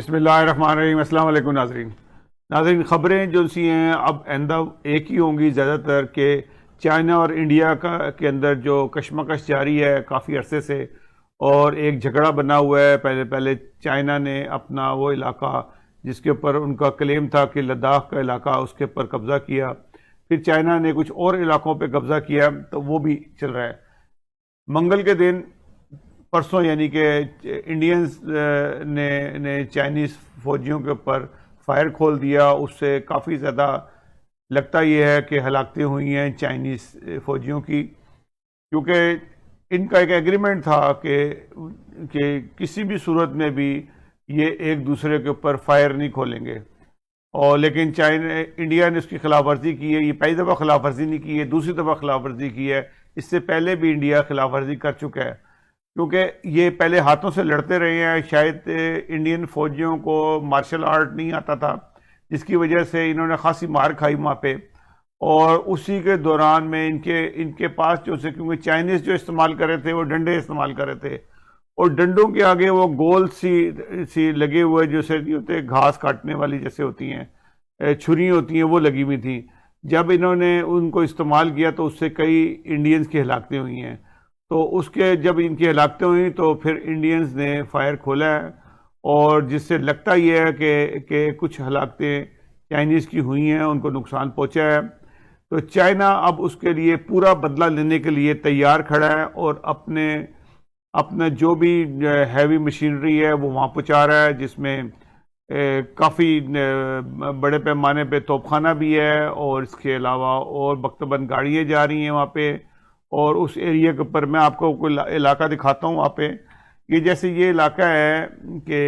بسم اللہ الرحمن الرحیم۔ السلام علیکم ناظرین، خبریں جو سی ہیں اب آئندہ ایک ہی ہوں گی زیادہ تر کہ چائنا اور انڈیا کے اندر جو کشمکش جاری ہے کافی عرصے سے، اور ایک جھگڑا بنا ہوا ہے۔ پہلے چائنا نے اپنا وہ علاقہ جس کے اوپر ان کا کلیم تھا کہ لداخ کا علاقہ، اس کے اوپر قبضہ کیا، پھر چائنا نے کچھ اور علاقوں پہ قبضہ کیا، تو وہ بھی چل رہا ہے۔ منگل کے دن پرسوں یعنی کہ انڈینز نے چائنیز فوجیوں کے اوپر فائر کھول دیا، اس سے کافی زیادہ لگتا یہ ہے کہ ہلاکتیں ہوئی ہیں چائنیز فوجیوں کی، کیونکہ ان کا ایک ایگریمنٹ تھا کہ کسی بھی صورت میں بھی یہ ایک دوسرے کے اوپر فائر نہیں کھولیں گے، اور لیکن انڈیا نے اس کی خلاف ورزی کی ہے۔ یہ پہلی دفعہ خلاف ورزی نہیں کی ہے، دوسری دفعہ خلاف ورزی کی ہے۔ اس سے پہلے بھی انڈیا خلاف ورزی کر چکا ہے، کیونکہ یہ پہلے ہاتھوں سے لڑتے رہے ہیں۔ شاید انڈین فوجیوں کو مارشل آرٹ نہیں آتا تھا، جس کی وجہ سے انہوں نے خاصی مار کھائی وہاں پہ، اور اسی کے دوران میں ان کے پاس جو سے کیونکہ چائنیز جو استعمال کر رہے تھے وہ ڈنڈے استعمال کر رہے تھے، اور ڈنڈوں کے آگے وہ گول سی لگے ہوئے جیسے ہوتے گھاس کاٹنے والی جیسے ہوتی ہیں چھری ہوتی ہیں، وہ لگی ہوئی تھیں۔ جب انہوں نے ان کو استعمال کیا تو اس سے کئی انڈینز کی ہلاکتیں ہوئی ہیں۔ تو اس کے جب ان کی ہلاکتیں ہوئیں تو پھر انڈینز نے فائر کھولا ہے، اور جس سے لگتا یہ ہے کہ کچھ ہلاکتیں چائنیز کی ہوئی ہیں، ان کو نقصان پہنچا ہے۔ تو چائنا اب اس کے لیے پورا بدلہ لینے کے لیے تیار کھڑا ہے، اور اپنا جو بھی ہیوی مشینری ہے وہ وہاں پہنچا رہا ہے، جس میں کافی بڑے پیمانے پہ توپ خانہ بھی ہے، اور اس کے علاوہ اور بختبند گاڑیاں جا رہی ہیں وہاں پہ۔ اور اس ایریا کے اوپر میں آپ کو کوئی علاقہ دکھاتا ہوں وہاں پہ۔ یہ جیسے یہ علاقہ ہے کہ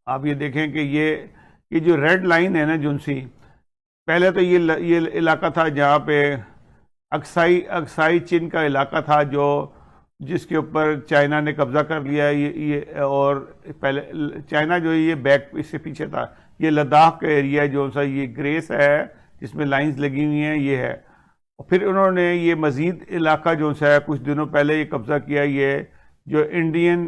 آپ یہ دیکھیں کہ یہ جو ریڈ لائن ہے نا جنسی، پہلے تو یہ علاقہ تھا جہاں پہ اکسائی چین کا علاقہ تھا، جس کے اوپر چائنا نے قبضہ کر لیا ہے۔ اور پہلے چائنا جو یہ بیک اس سے پیچھے تھا، یہ لداخ کا ایریا جو سا یہ گریس ہے جس میں لائنز لگی ہوئی ہیں، یہ ہے۔ پھر انہوں نے یہ مزید علاقہ جو ہے کچھ دنوں پہلے یہ قبضہ کیا، یہ جو انڈین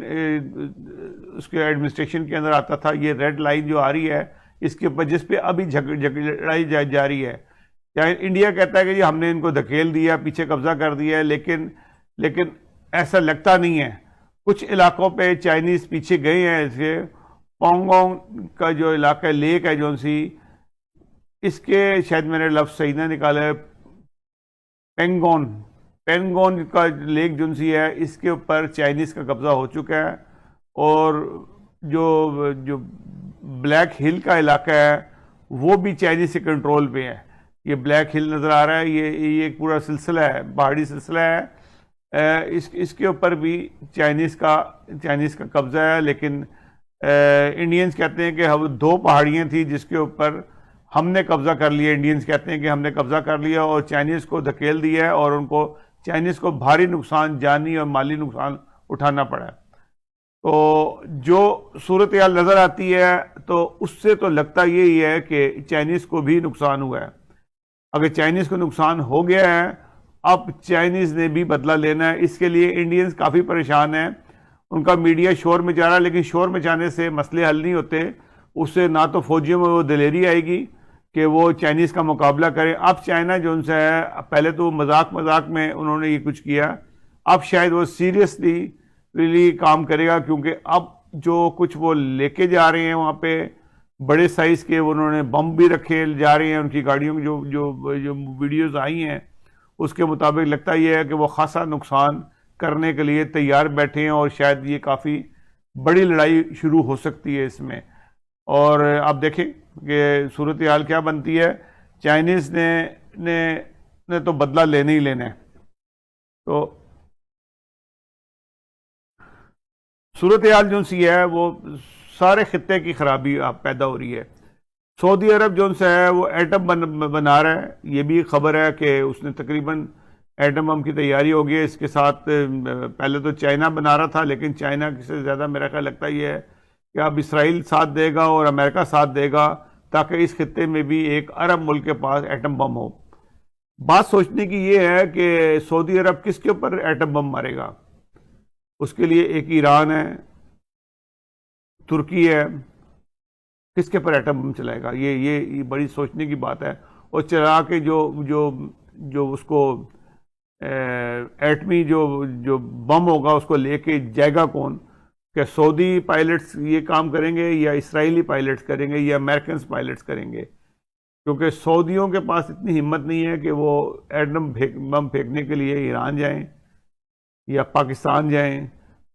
اس کے ایڈمنسٹریشن کے اندر آتا تھا، یہ ریڈ لائن جو آ رہی ہے اس کے اوپر، جس پہ ابھی لڑائی جاری ہے۔ انڈیا کہتا ہے کہ ہم نے ان کو دھکیل دیا، پیچھے قبضہ کر دیا ہے، لیکن ایسا لگتا نہیں ہے۔ کچھ علاقوں پہ چائنیز پیچھے گئے ہیں۔ اس کے پونگونگ کا جو علاقہ لیک ہے جو سی، اس کے شاید میں نے لفظ صحیح نہ نکالا ہے، پینگون کا لیک جنسی ہے، اس کے اوپر چائنیز کا قبضہ ہو چکا ہے۔ اور جو بلیک ہل کا علاقہ ہے وہ بھی چائنیز کے کنٹرول پہ ہے۔ یہ بلیک ہل نظر آ رہا ہے، یہ ایک پورا سلسلہ ہے، پہاڑی سلسلہ ہے۔ اس کے اوپر بھی چائنیز کا قبضہ ہے، لیکن انڈینز کہتے ہیں کہ دو پہاڑیاں تھیں جس کے اوپر ہم نے قبضہ کر لیا۔ انڈینز کہتے ہیں کہ ہم نے قبضہ کر لیا اور چائنیز کو دھکیل دیا ہے، اور چائنیز کو بھاری نقصان، جانی اور مالی نقصان اٹھانا پڑا ہے۔ تو جو صورتحال نظر آتی ہے تو اس سے تو لگتا یہی ہے کہ چائنیز کو بھی نقصان ہوا ہے۔ اگر چائنیز کو نقصان ہو گیا ہے، اب چائنیز نے بھی بدلہ لینا ہے۔ اس کے لیے انڈینز کافی پریشان ہیں، ان کا میڈیا شور مچا رہا ہے، لیکن شور مچانے سے مسئلے حل نہیں ہوتے۔ اس سے نہ تو فوجیوں میں وہ دلیری آئے گی کہ وہ چائنیز کا مقابلہ کریں۔ اب چائنا جو ان سے ہے، پہلے تو مذاق میں انہوں نے یہ کچھ کیا، اب شاید وہ سیریسلی کام کرے گا، کیونکہ اب جو کچھ وہ لے کے جا رہے ہیں وہاں پہ بڑے سائز کے انہوں نے بم بھی رکھے جا رہے ہیں ان کی گاڑیوں میں۔ جو ویڈیوز آئی ہیں اس کے مطابق لگتا یہ ہے کہ وہ خاصا نقصان کرنے کے لیے تیار بیٹھے ہیں، اور شاید یہ کافی بڑی لڑائی شروع ہو سکتی ہے اس میں۔ اور آپ دیکھیں کہ صورتحال کیا بنتی ہے۔ چائنیز نے تو بدلہ لینے ہی لینا ہے۔ تو صورتحال جو سی ہے وہ سارے خطے کی خرابی پیدا ہو رہی ہے۔ سعودی عرب جو سے ہے وہ ایٹم بنا رہا ہے، یہ بھی خبر ہے کہ اس نے تقریباً ایٹم بم کی تیاری ہو گئی ہے۔ اس کے ساتھ پہلے تو چائنا بنا رہا تھا، لیکن چائنا سے زیادہ میرا خیال لگتا یہ ہے کہ اب اسرائیل ساتھ دے گا اور امریکہ ساتھ دے گا، تاکہ اس خطے میں بھی ایک عرب ملک کے پاس ایٹم بم ہو۔ بات سوچنے کی یہ ہے کہ سعودی عرب کس کے اوپر ایٹم بم مارے گا؟ اس کے لیے ایک ایران ہے، ترکی ہے، کس کے پر ایٹم بم چلائے گا؟ یہ بڑی سوچنے کی بات ہے. اور چلا کے جو اس کو ایٹمی جو بم ہوگا اس کو لے کے جائے گا کون؟ کہ سعودی پائلٹس یہ کام کریں گے یا اسرائیلی پائلٹس کریں گے یا امریکنز پائلٹس کریں گے؟ کیونکہ سعودیوں کے پاس اتنی ہمت نہیں ہے کہ وہ ایٹم بم پھینکنے کے لیے ایران جائیں یا پاکستان جائیں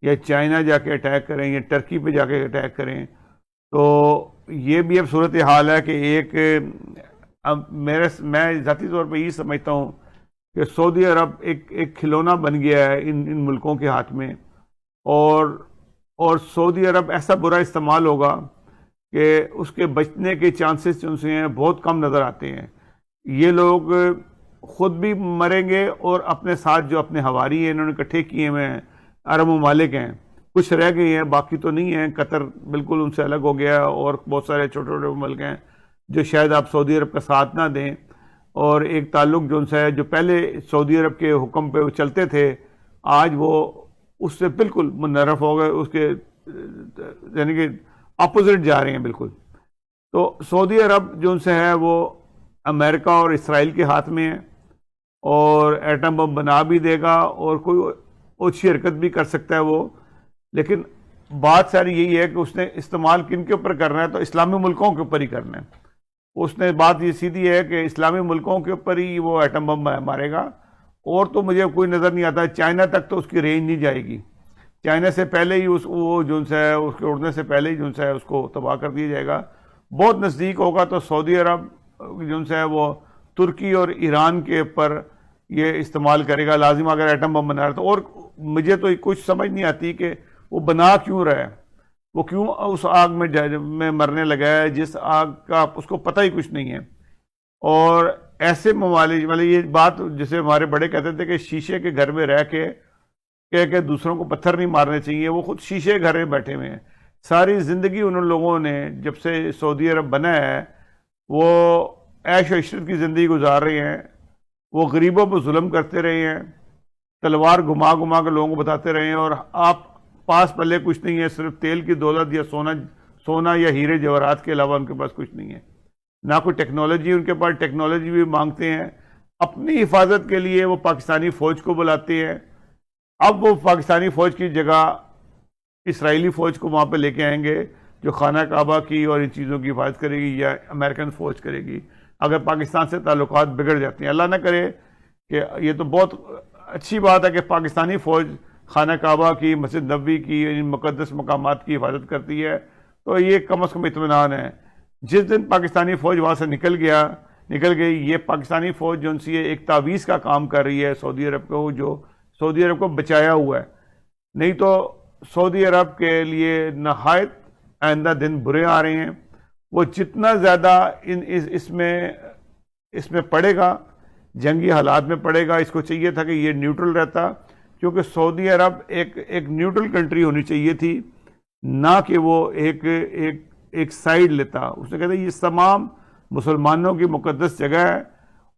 یا چائنا جا کے اٹیک کریں یا ٹرکی پہ جا کے اٹیک کریں. تو یہ بھی اب صورتحال ہے کہ میں ذاتی طور پہ یہ سمجھتا ہوں کہ سعودی عرب ایک کھلونا بن گیا ہے ان ملکوں کے ہاتھ میں، اور سعودی عرب ایسا برا استعمال ہوگا کہ اس کے بچنے کے چانسز جو سے ہیں بہت کم نظر آتے ہیں. یہ لوگ خود بھی مریں گے اور اپنے ساتھ جو اپنے ہواری ہیں انہوں نے اکٹھے کیے ہوئے ہیں عرب ممالک ہیں، کچھ رہ گئے ہیں، باقی تو نہیں ہیں. قطر بالکل ان سے الگ ہو گیا، اور بہت سارے چھوٹے چھوٹے ملک ہیں جو شاید آپ سعودی عرب کا ساتھ نہ دیں. اور ایک تعلق جو ان سے ہے جو پہلے سعودی عرب کے حکم پہ وہ چلتے تھے، آج وہ اس سے بالکل منحرف ہو گئے، اس کے یعنی کہ اپوزٹ جا رہے ہیں بالکل. تو سعودی عرب جو ان سے ہے وہ امریکہ اور اسرائیل کے ہاتھ میں ہے، اور ایٹم بم بنا بھی دے گا اور کوئی اچھی حرکت بھی کر سکتا ہے وہ. لیکن بات ساری یہی ہے کہ اس نے استعمال کن کے اوپر کرنا ہے؟ تو اسلامی ملکوں کے اوپر ہی کرنا ہے. اس نے بات یہ سیدھی ہے کہ اسلامی ملکوں کے اوپر ہی وہ ایٹم بم مارے گا، اور تو مجھے کوئی نظر نہیں آتا. چائنا تک تو اس کی رینج نہیں جائے گی. چائنا سے پہلے ہی وہ جو ہے اس کے اڑنے سے پہلے ہی جو ہے اس کو تباہ کر دیا جائے گا. بہت نزدیک ہوگا تو سعودی عرب جو ہے وہ ترکی اور ایران کے اوپر یہ استعمال کرے گا لازم، اگر ایٹم بم بنا رہا تو. اور مجھے تو کچھ سمجھ نہیں آتی کہ وہ بنا کیوں رہا ہے، وہ کیوں اس آگ میں مرنے لگا ہے جس آگ کا اس کو پتہ ہی کچھ نہیں ہے. اور ایسے ممالک مطلب یہ بات جسے ہمارے بڑے کہتے تھے کہ شیشے کے گھر میں رہ کے کہ دوسروں کو پتھر نہیں مارنے چاہیے، وہ خود شیشے گھر میں بیٹھے ہوئے ہیں. ساری زندگی ان لوگوں نے جب سے سعودی عرب بنا ہے وہ عیش و عشرت کی زندگی گزار رہے ہیں. وہ غریبوں پر ظلم کرتے رہے ہیں، تلوار گھما گھما کے لوگوں کو بتاتے رہے ہیں، اور آپ پاس پلے کچھ نہیں ہے، صرف تیل کی دولت یا سونا یا ہیرے جواہرات کے علاوہ ان کے پاس کچھ نہیں ہے. نہ کوئی ٹیکنالوجی ان کے پاس، ٹیکنالوجی بھی مانگتے ہیں. اپنی حفاظت کے لیے وہ پاکستانی فوج کو بلاتے ہیں. اب وہ پاکستانی فوج کی جگہ اسرائیلی فوج کو وہاں پہ لے کے آئیں گے جو خانہ کعبہ کی اور ان چیزوں کی حفاظت کرے گی، یا امریکن فوج کرے گی اگر پاکستان سے تعلقات بگڑ جاتے ہیں. اللہ نہ کرے کہ یہ تو بہت اچھی بات ہے کہ پاکستانی فوج خانہ کعبہ کی، مسجد نبوی کی، ان مقدس مقامات کی حفاظت کرتی ہے، تو یہ کم از کم اطمینان ہے. جس دن پاکستانی فوج وہاں سے نکل گئی، یہ پاکستانی فوج جو سی ایک تعویذ کا کام کر رہی ہے سعودی عرب کو، جو سعودی عرب کو بچایا ہوا ہے. نہیں تو سعودی عرب کے لیے نہایت آئندہ دن برے آ رہے ہیں. وہ جتنا زیادہ اس میں پڑے گا، جنگی حالات میں پڑے گا. اس کو چاہیے تھا کہ یہ نیوٹرل رہتا، کیونکہ سعودی عرب ایک نیوٹرل کنٹری ہونی چاہیے تھی، نہ کہ وہ ایک سائیڈ لیتا. اس نے کہا یہ تمام مسلمانوں کی مقدس جگہ ہے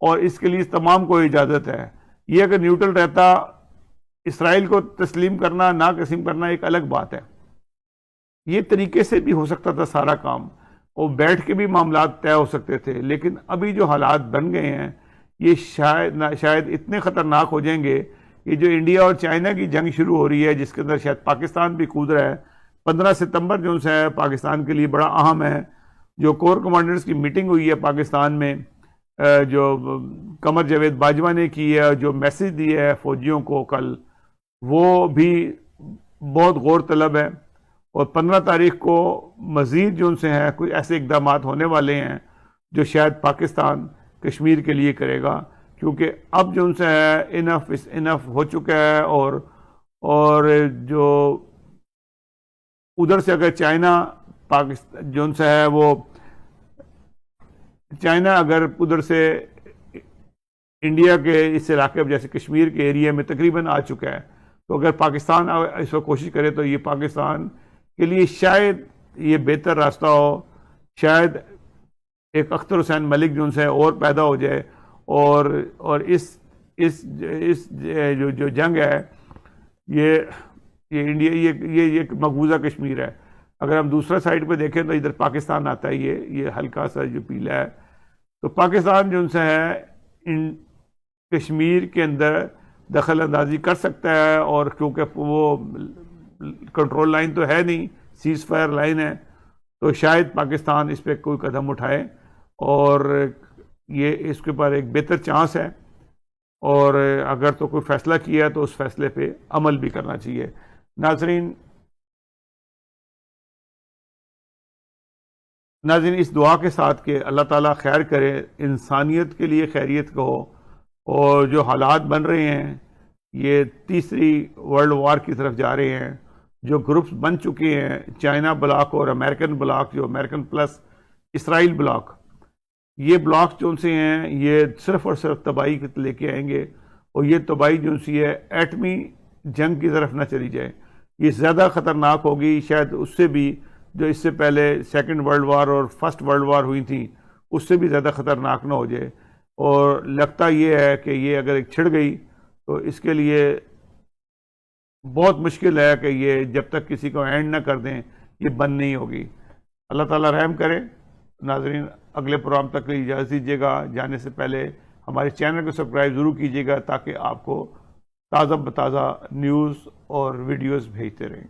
اور اس کے لیے تمام کو اجازت ہے. یہ اگر نیوٹرل رہتا، اسرائیل کو تسلیم کرنا نہ تسلیم کرنا ایک الگ بات ہے. یہ طریقے سے بھی ہو سکتا تھا سارا کام، اور بیٹھ کے بھی معاملات طے ہو سکتے تھے. لیکن ابھی جو حالات بن گئے ہیں یہ شاید اتنے خطرناک ہو جائیں گے کہ جو انڈیا اور چائنا کی جنگ شروع ہو رہی ہے، جس کے اندر شاید پاکستان بھی کود رہا ہے. 15 ستمبر جو ہے پاکستان کے لیے بڑا اہم ہے. جو کور کمانڈرز کی میٹنگ ہوئی ہے پاکستان میں، جو قمر جاوید باجوہ نے کی ہے، جو میسج دیا ہے فوجیوں کو کل، وہ بھی بہت غور طلب ہے. اور 15 تاریخ کو مزید جو ان سے ہیں کوئی ایسے اقدامات ہونے والے ہیں جو شاید پاکستان کشمیر کے لیے کرے گا، کیونکہ اب جو ان سے ہے انف ہو چکا ہے. اور جو ادھر سے اگر چائنا پاکستان جو ان سے ہے وہ چائنا اگر ادھر سے انڈیا کے اس علاقے جیسے کشمیر کے ایریا میں تقریباً آ چکا ہے، تو اگر پاکستان اس وقت کوشش کرے تو یہ پاکستان کے لیے شاید یہ بہتر راستہ ہو. شاید ایک اختر حسین ملک جو ان سے اور پیدا ہو جائے، اور اس جو جنگ ہے یہ انڈیا یہ ایک مقبوضہ کشمیر ہے. اگر ہم دوسرا سائڈ پہ دیکھیں تو ادھر پاکستان آتا ہے، یہ ہلکا سا جو پیلا ہے، تو پاکستان جو ان سے ہے ان کشمیر کے اندر دخل اندازی کر سکتا ہے، اور کیونکہ وہ کنٹرول لائن تو ہے نہیں، سیز فائر لائن ہے، تو شاید پاکستان اس پہ کوئی قدم اٹھائے، اور یہ اس کے اوپر ایک بہتر چانس ہے، اور اگر تو کوئی فیصلہ کیا تو اس فیصلے پہ عمل بھی کرنا چاہیے۔ ناظرین اس دعا کے ساتھ کہ اللہ تعالیٰ خیر کرے، انسانیت کے لیے خیریت کو، اور جو حالات بن رہے ہیں یہ تیسری ورلڈ وار کی طرف جا رہے ہیں، جو گروپس بن چکے ہیں، چائنا بلاک اور امریکن بلاک، جو امریکن پلس اسرائیل بلاک، یہ بلاکس جو ان سے ہیں یہ صرف اور صرف تباہی لے کے آئیں گے، اور یہ تباہی جو سی ہے ایٹمی جنگ کی طرف نہ چلی جائے، یہ زیادہ خطرناک ہوگی شاید اس سے بھی جو اس سے پہلے سیکنڈ ورلڈ وار اور فرسٹ ورلڈ وار ہوئی تھیں، اس سے بھی زیادہ خطرناک نہ ہو جائے، اور لگتا یہ ہے کہ یہ اگر ایک چھڑ گئی تو اس کے لیے بہت مشکل ہے کہ یہ جب تک کسی کو اینڈ نہ کر دیں یہ بند نہیں ہوگی۔ اللہ تعالیٰ رحم کرے۔ ناظرین اگلے پروگرام تک کے لیے اجازت دیجیے گا، جانے سے پہلے ہمارے چینل کو سبسکرائب ضرور کیجیے گا تاکہ آپ کو تازہ بتازہ نیوز اور ویڈیوز بھیجتے رہیں۔